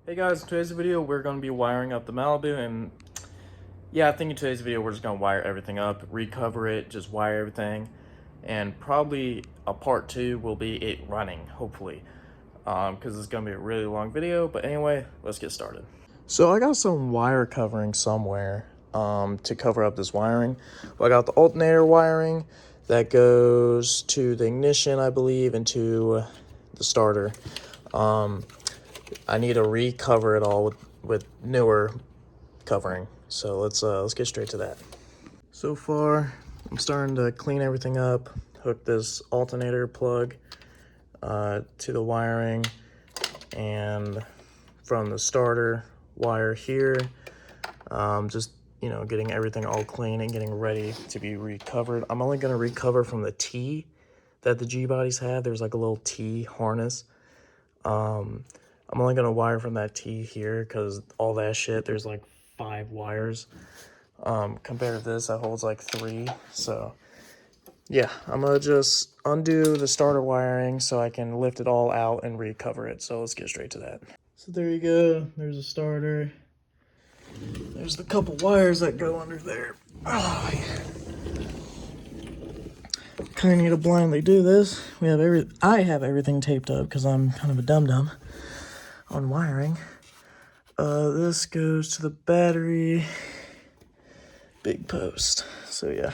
Hey guys, in today's video we're going to be wiring up the Malibu, and yeah, I think in today's video we're just going to wire everything up, recover it, just wire everything, and probably a part 2 will be it running, hopefully, because it's going to be a really long video. But anyway, let's get started. So I got some wire covering somewhere to cover up this wiring. Well, I got the alternator wiring that goes to the ignition, I believe, and to the starter. I need to recover it all with newer covering. So let's get straight to that. So far, I'm starting to clean everything up. Hook this alternator plug to the wiring, and from the starter wire here, just getting everything all clean and getting ready to be recovered. I'm only going to recover from the T that the G bodies have. There's like a little T harness. I'm only going to wire from that T here because all that shit, there's like 5 wires. Compared to this, that holds like 3. So yeah, I'm going to just undo the starter wiring so I can lift it all out and recover it. So let's get straight to that. So there you go. There's a starter. There's the couple wires that go under there. Oh, yeah. Kind of need to blindly do this. I have everything taped up because I'm kind of a dum-dum on wiring. This goes to the battery big post. So yeah,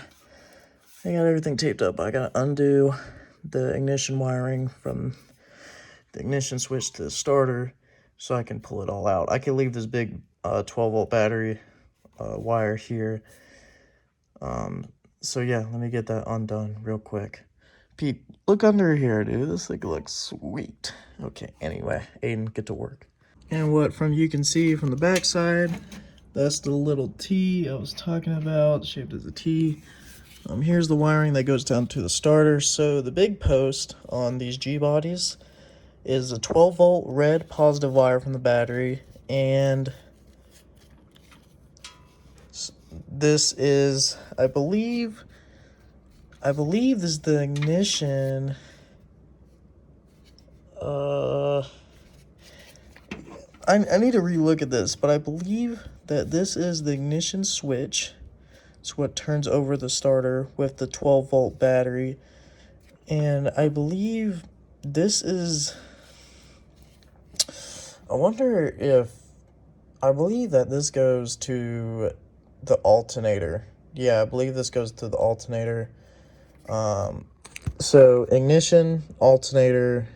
I got everything taped up. I gotta undo the ignition wiring from the ignition switch to the starter so I can pull it all out. I can leave this big 12-volt battery wire here. So yeah, let me get that undone real quick. Pete, look under here, dude. This thing looks sweet. Okay, anyway, Aiden, get to work. And what you can see from the back side, that's the little T I was talking about, shaped as a T. Here's the wiring that goes down to the starter. So the big post on these G bodies is a 12-volt red positive wire from the battery, and this is, I believe this is the ignition. I need to relook at this, but I believe that this is the ignition switch. It's what turns over the starter with the 12-volt battery. And I believe this is... I believe that this goes to the alternator. Yeah, I believe this goes to the alternator. So ignition, alternator,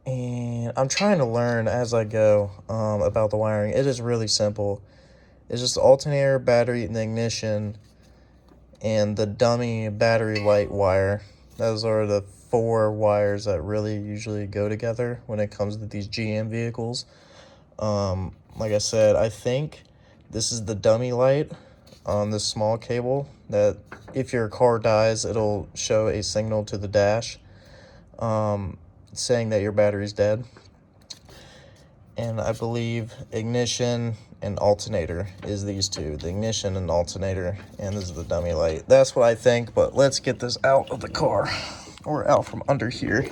and I'm trying to learn as I go about the wiring. It is really simple. It's just the alternator, battery, and the ignition, and the dummy battery light wire. Those are the 4 wires that really usually go together when it comes to these GM vehicles. Like I said, I think this is the dummy light on this small cable that if your car dies, it'll show a signal to the dash saying that your battery's dead. And I believe ignition and alternator is these two, the ignition and alternator, and this is the dummy light. That's what I think, but let's get this out of the car, or out from under here.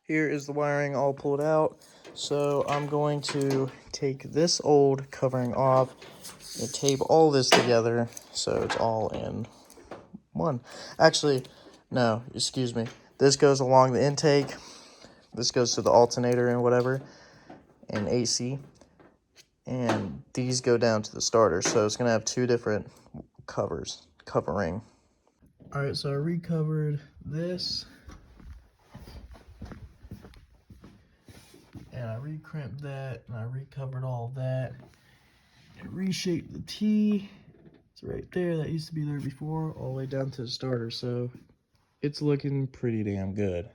Here is the wiring all pulled out. So I'm going to take this old covering off and tape all this together so it's all in one. Actually, no, excuse me. This goes along the intake. This goes to the alternator and whatever, and AC. And these go down to the starter. So it's going to have 2 different covering. All right, so I recovered this. And I recrimped that, and I recovered all of that. And reshaped the T. It's right there. That used to be there before, all the way down to the starter. So it's looking pretty damn good.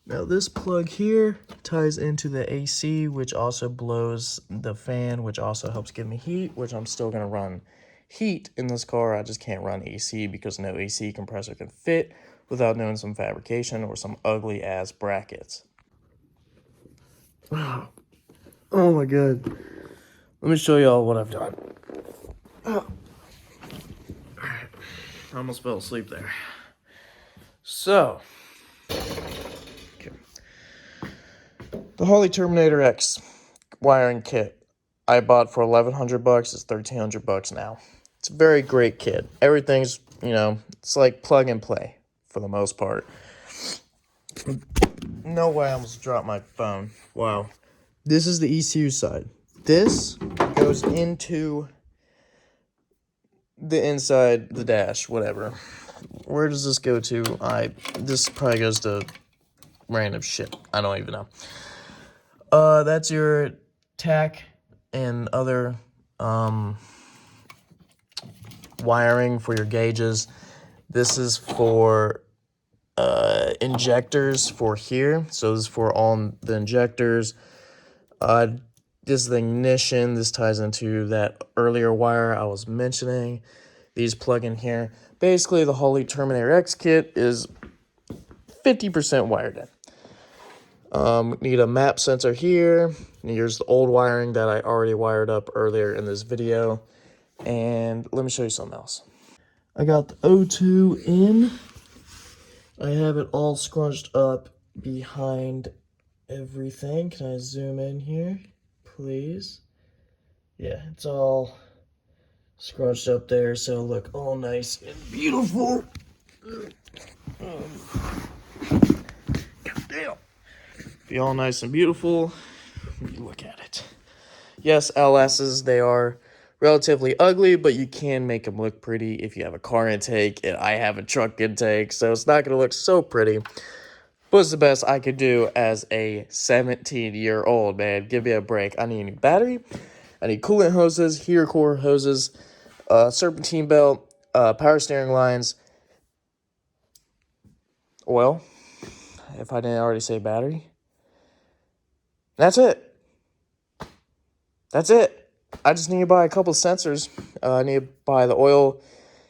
Now this plug here ties into the AC, which also blows the fan, which also helps give me heat, which I'm still going to run heat in this car. I just can't run AC because no AC compressor can fit without doing some fabrication or some ugly ass brackets. Oh my god. Let me show y'all what I've done. Oh. Alright. I almost fell asleep there. So, The Holley Terminator X wiring kit I bought for $1,100. It's $1,300 now. It's a very great kit. Everything's, it's like plug and play for the most part. No way, I almost dropped my phone. Wow. This is the ECU side. This goes into the inside, the dash, whatever. Where does this go to? This probably goes to random shit. I don't even know. That's your tack and other wiring for your gauges. This is for injectors for here. So this is for all the injectors. This is the ignition. This ties into that earlier wire I was mentioning. These plug in here. Basically, the Holley Terminator X kit is 50% wired in. Need a map sensor here. Here's the old wiring that I already wired up earlier in this video. And let me show you something else. I got the O2 in. I have it all scrunched up behind everything. Can I zoom in here, please? Yeah, it's all scrunched up there, so it'll look all nice and beautiful. God damn. Be all nice and beautiful. Look at it. Yes, LSs, they are relatively ugly, but you can make them look pretty if you have a car intake, and I have a truck intake, so it's not going to look so pretty. But it's the best I could do as a 17-year-old, man. Give me a break. I need a new battery. I need coolant hoses, heater core hoses, serpentine belt, power steering lines, oil, if I didn't already say battery. That's it. That's it. I just need to buy a couple of sensors. I need to buy the oil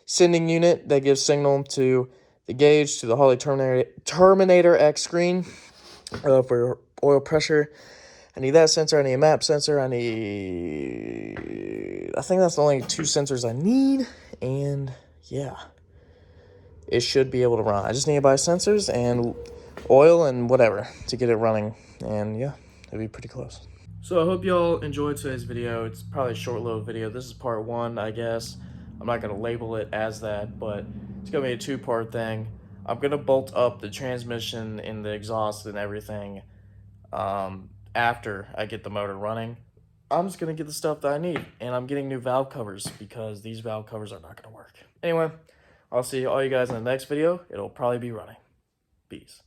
sending unit that gives signal to the gauge, to the Holley Terminator X screen for oil pressure. I need that sensor. I need a map sensor. I think that's the only 2 sensors I need. And yeah, it should be able to run. I just need to buy sensors and oil and whatever to get it running. And yeah, it'll be pretty close. So I hope y'all enjoyed today's video. It's probably a short little video. This is part 1, I guess. I'm not going to label it as that, but it's going to be a 2-part thing. I'm going to bolt up the transmission and the exhaust and everything after I get the motor running. I'm just going to get the stuff that I need, and I'm getting new valve covers because these valve covers are not going to work. Anyway, I'll see all you guys in the next video. It'll probably be running. Peace.